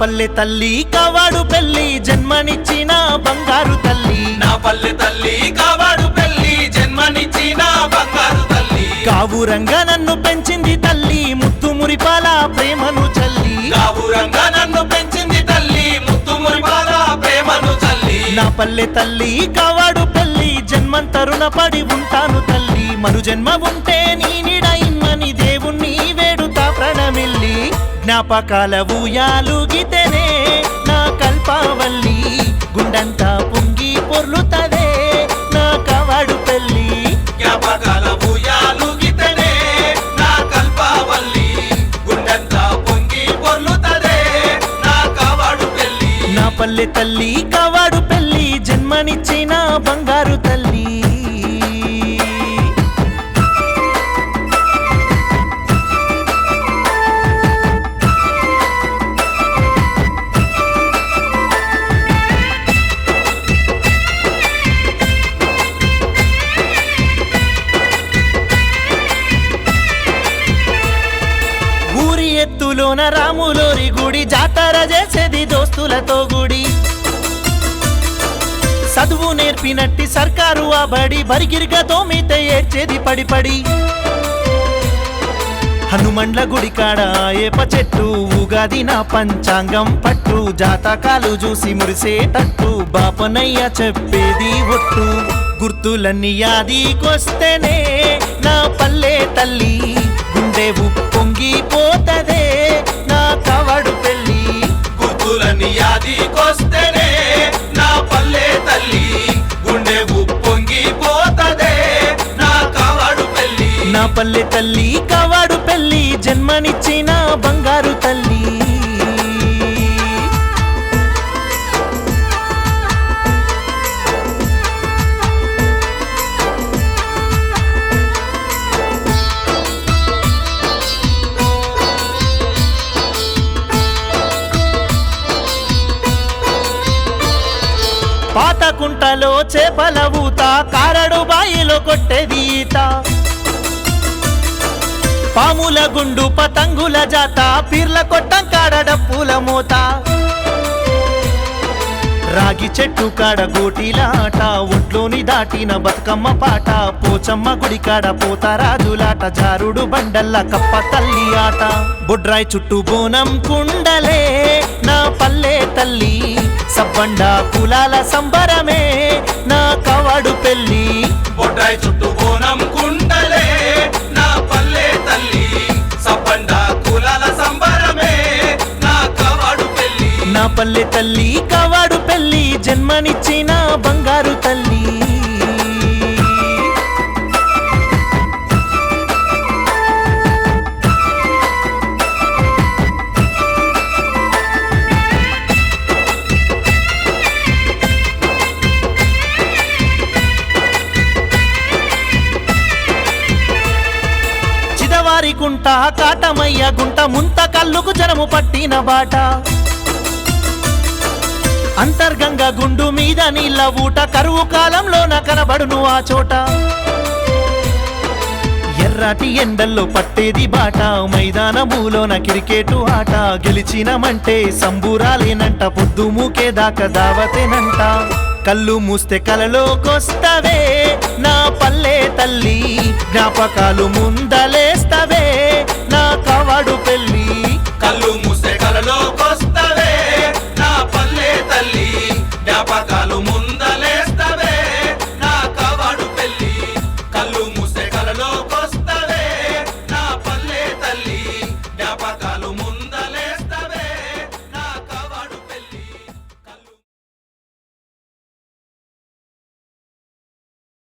పల్లె తల్లి కావాడు పెళ్లి జన్మనిచ్చిన బంగారు తల్లి నా పల్లె తల్లి కావాడు పెళ్లి జన్మనిచ్చిన బంగారు తల్లి కావురంగా నన్ను పెంచింది తల్లి ముత్తు మురిపాల ప్రేమను చల్లి కావురంగా నన్ను పెంచింది తల్లి ముత్తు మురిపాల ప్రేమను చల్లి నా పల్లె తల్లి కావాడు పెళ్లి జన్మంతరుణ పడి ఉంటాను తల్లి మరు జన్మ ఉంటే నీ నీడ ఇమ్మని దేవుణ్ణి వేడుతా ప్రణమిల్లి జ్ఞాపకాల ఊయాలుగితేనే నా కల్పావల్లి గుండంతా పొంగి పొర్లుతదే నా కావాడు పెళ్లి జ్ఞాపకాల ఊయాలుగితేనే నా కల్పావల్లి గుండంతా పొంగి పొర్లుతదే నా కావాడు పెళ్లి నా పల్లె తల్లి కావాడు పెళ్లి జన్మనిచ్చిన బంగారు తల్లి ఊరి ఎత్తులోన రాములోరి గుడి జాతర చేసేది దోస్తులతో గుడి చదువు నేర్పినట్టి సర్కారు ఆ బడి బరిగిరిగా తోమితే ఏడ్చేది పడి పడి హనుమండ్ల గుడి కాడ ఏప చెట్టు ఉగాది నా పంచాంగం పట్టు జాతకాలు చూసి మురిసేటట్టు బాపనయ్య చెప్పేది ఒట్టు గుర్తులన్నీ యాదికొస్తేనే నా పల్లె తల్లి గుండె ఉప్పొంగిపోతదే నా కావాడు పెళ్లి గుర్తులన్నీ యాదికొస్తేనే నా పల్లె తల్లి గుండె ఉప్పొంగిపోతదే నా కావాడు పెళ్లి నా పల్లె తల్లి కావాడు పెళ్లి జన్మనిచ్చిన బంగారు తల్లి పాత కుంటలో చేపల ఊత కారడు బాయిలో కొట్టేది ఈత పాముల గుండు పతంగుల జాత పీర్ల కొట్టం కాడ డప్పుల మూత రాగి చెట్టు కాడ గోటిలాట ఒంట్లోని దాటిన బతుకమ్మ పాట పోచమ్మ గుడి కాడ పోతరాజులాట జారుడు బండల్ల కప్ప తల్లి ఆట బొడ్రాయి చుట్టూ బోనం కుండలే నా పల్లె తల్లి సబ్బండ కులాల సంబరమే నా కావాడు పెళ్లి బొడ్రాయి చుట్టూ బోనం కుండలే నా పల్లె తల్లి సబ్బండ కులాల సంబరమే నా కావాడు పెళ్లి నా పల్లె తల్లి కావాడు పెళ్లి జన్మనిచ్చిన బంగారు తల్లి చిదవారి గుంట కాటమయ్య గుంట ముంత కల్లుకు జనము పట్టిన బాట అంతర్గంగ గుండు మీద నీళ్ళ ఊట కరువు కాలంలోన కనబడును ఆ చోట ఎర్రాటి ఎండల్లో పట్టేది బాట మైదానములోన క్రికెటు ఆట గెలిచినమంటే సంబురాలేనంట పొద్దు మూకే దాకా దావతేనంట కళ్ళు మూస్తే కలలోకొస్తవే నా పల్లె తల్లి జ్ఞాపకాలు ముందలేస్తవే నా కావాడు పెళ్లి కళ్ళు మూస్తే కలలోకొస్తవే